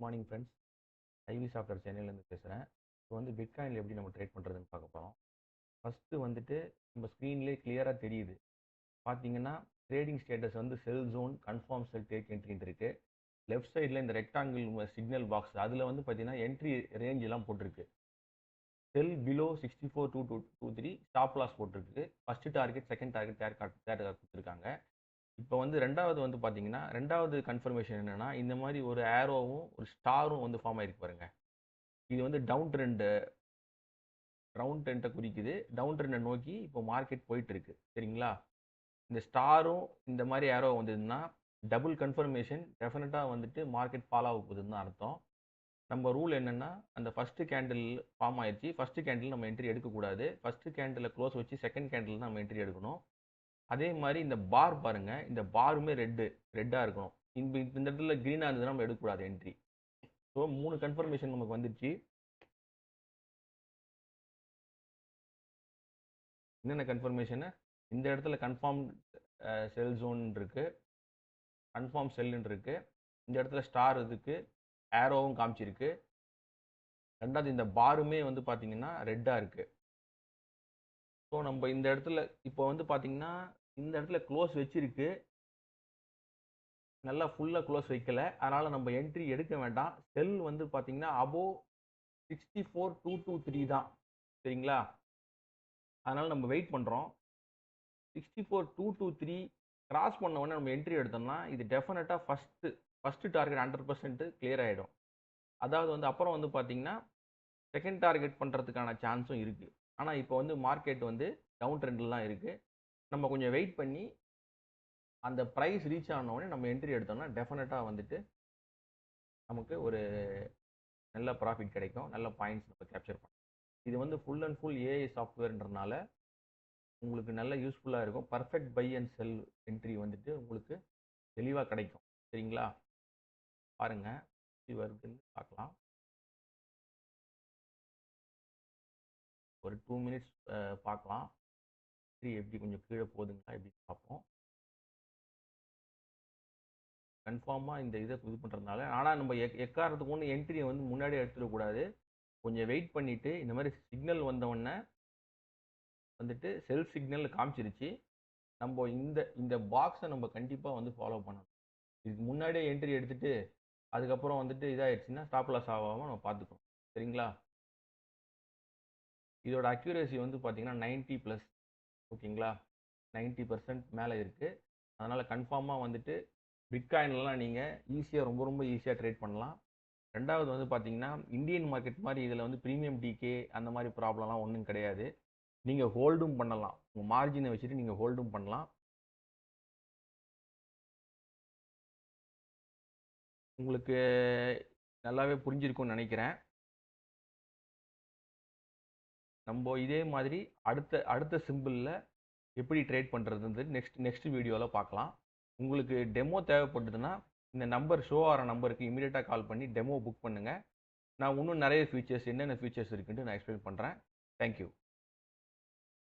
Morning friends. IV software சென்னையிலேருந்து பேசுகிறேன். இப்போ வந்து பிட்காயினில் எப்படி நம்ம ட்ரேட் பண்ணுறதுன்னு பார்க்க போகிறோம். ஃபஸ்ட்டு வந்துட்டு நம்ம ஸ்க்ரீன்லேயே கிளியராக தெரியுது. பார்த்தீங்கன்னா ட்ரேடிங் ஸ்டேட்டஸ் வந்து செல் ஜோன் கன்ஃபார்ம் செல் டேக் என்ட்ரின்னு இருக்குது. லெஃப்ட் சைடில் இந்த ரெக்டாங்கிள் சிக்னல் பாக்ஸ் அதில் வந்து பார்த்தீங்கன்னா என்ட்ரி ரேஞ்ச் எல்லாம் போட்டிருக்கு. செல் பிலோ 64,223 ஸ்டாப் லாஸ் போட்டிருக்கு. First target, second target, third கொடுத்துருக்காங்க. இப்போ வந்து ரெண்டாவது வந்து பார்த்தீங்கன்னா ரெண்டாவது கன்ஃபர்மேஷன் என்னென்னா இந்த மாதிரி ஒரு ஏரோவும் ஒரு ஸ்டாரும் வந்து ஃபார்ம் ஆகிருக்கு பாருங்க. இது வந்து டவுன் ட்ரெண்டை குறிக்குது. டவுன் ட்ரெண்டை நோக்கி இப்போ மார்க்கெட் போயிட்டு இருக்கு. சரிங்களா? இந்த ஸ்டாரும் இந்த மாதிரி ஏரோ வந்ததுன்னா டபுள் கன்ஃபர்மேஷன், டெஃபினட்டாக வந்துட்டு மார்க்கெட் ஃபாலோ ஆக போகுதுன்னு தான் அர்த்தம். நம்ம ரூல் என்னென்னா அந்த ஃபஸ்ட்டு கேண்டில் ஃபார்ம் ஆயிடுச்சு. ஃபஸ்ட்டு கேண்டில் நம்ம என்ட்ரி எடுக்கக்கூடாது. ஃபஸ்ட்டு கேண்டில் க்ளோஸ் வச்சு செகண்ட் கேண்டில் தான் நம்ம என்ட்ரி எடுக்கணும். அதே மாதிரி இந்த பார் பாருங்க, இந்த பாருமே ரெட்டாக இருக்கணும். இந்த இடத்துல க்ரீனாக இருந்ததுன்னா நம்ம எடுக்கக்கூடாது என்ட்ரி. ஸோ 3 கன்ஃபர்மேஷன் நமக்கு வந்துடுச்சு. என்னென்ன கன்ஃபர்மேஷனு? இந்த இடத்துல கன்ஃபார்ம் செல் ஜோன் இருக்கு, கன்ஃபார்ம் செல்லுன்னு இருக்கு. இந்த இடத்துல ஸ்டார் இருக்கு, ஏரோவும் காமிச்சிருக்கு. ரெண்டாவது இந்த பாருமே வந்து பார்த்தீங்கன்னா ரெட்டாக இருக்கு. ஸோ நம்ம இந்த இடத்துல இப்போ வந்து பார்த்தீங்கன்னா இந்த இடத்துல க்ளோஸ் வச்சிருக்கு, நல்லா ஃபுல்லாக க்ளோஸ் வைக்கல. அதனால் நம்ம என்ட்ரி எடுக்க வேண்டாம். செல் வந்து பார்த்தீங்கன்னா அபோவ் 64,223 தான். சரிங்களா? அதனால் நம்ம வெயிட் பண்ணுறோம். 64,223 கிராஸ் பண்ண உடனே நம்ம என்ட்ரி எடுத்தோம்னா இது டெஃபினட்டாக ஃபஸ்ட்டு டார்கெட் 100% கிளியர் ஆகிடும். அதாவது வந்து அப்புறம் வந்து பார்த்தீங்கன்னா செகண்ட் டார்கெட் பண்ணுறதுக்கான சான்ஸும் இருக்குது. ஆனால் இப்போ வந்து மார்க்கெட் வந்து டவுன் ட்ரெண்டில் தான் இருக்குது. நம்ம கொஞ்சம் வெயிட் பண்ணி அந்த ப்ரைஸ் ரீச் ஆனோடனே நம்ம என்ட்ரி எடுத்தோம்னா டெஃபினட்டாக வந்துட்டு நமக்கு ஒரு நல்ல ப்ராஃபிட் கிடைக்கும், நல்ல பாயிண்ட்ஸ் நம்ம கேப்சர் பண்ணலாம். இது வந்து ஃபுல் அண்ட் ஃபுல் ஏஐ சாஃப்ட்வேர்ன்றனால உங்களுக்கு நல்ல யூஸ்ஃபுல்லாக இருக்கும். Perfect buy and sell entry வந்துட்டு உங்களுக்கு தெளிவாக கிடைக்கும். சரிங்களா? பாருங்க, எப்படி வருதுன்னு பார்க்கலாம். ஒரு 2 மினிட்ஸ் பார்க்கலாம். எப்படி கொஞ்சம் கீழே போகுதுங்களா எப்படி பார்ப்போம். கன்ஃபார்மாக இந்த இதை இது பண்ணுறதுனால, ஆனால் நம்ம எக்காரணத்துக்கு ஒன்று என்ட்ரியை வந்து முன்னாடியே எடுத்துடக்கூடாது. கொஞ்சம் வெயிட் பண்ணிவிட்டு இந்த மாதிரி சிக்னல் வந்தவுடனே வந்துட்டு செல் சிக்னல் காமிச்சிருச்சு. நம்ம இந்த பாக்ஸை நம்ம கண்டிப்பாக வந்து ஃபாலோ பண்ணணும். இதுக்கு முன்னாடியே என்ட்ரி எடுத்துட்டு அதுக்கப்புறம் வந்துட்டு இதாகிடுச்சுன்னா ஸ்டாப் லாஸ் ஆகாமல் நம்ம பார்த்துக்கணும். சரிங்களா? இதோட அக்யூரேசி வந்து பார்த்தீங்கன்னா 90+. ஓகேங்களா? 90% மேலே இருக்குது. அதனால் கன்ஃபார்மாக வந்துட்டு பிட்காயின்லாம் நீங்கள் ஈஸியாக ரொம்ப ஈஸியாக ட்ரேட் பண்ணலாம். ரெண்டாவது வந்து பார்த்தீங்கன்னா இந்தியன் மார்க்கெட் மாதிரி இதில் வந்து ப்ரீமியம் டிகே அந்த மாதிரி ப்ராப்ளம்லாம் ஒன்றும் கிடையாது. நீங்கள் ஹோல்டும் பண்ணலாம். உங்கள் மார்ஜினை வச்சுட்டு நீங்கள் ஹோல்டும் பண்ணலாம். உங்களுக்கு நல்லாவே புரிஞ்சிருக்கும்னு நினைக்கிறேன். நம்ம இதே மாதிரி அடுத்த சிம்பிளில் எப்படி ட்ரேட் பண்ணுறதுன்றது நெக்ஸ்ட் வீடியோவில் பார்க்கலாம். உங்களுக்கு டெமோ தேவைப்பட்டதுன்னா இந்த நம்பர் ஷோ ஆகிற நம்பருக்கு இமீடியட்டாக கால் பண்ணி டெமோ புக் பண்ணுங்கள். நான் இன்னும் நிறைய ஃபீச்சர்ஸ் என்னென்ன ஃபீச்சர்ஸ் இருக்குன்ட்டு நான் எக்ஸ்பிளைன் பண்ணுறேன். தேங்க்யூ.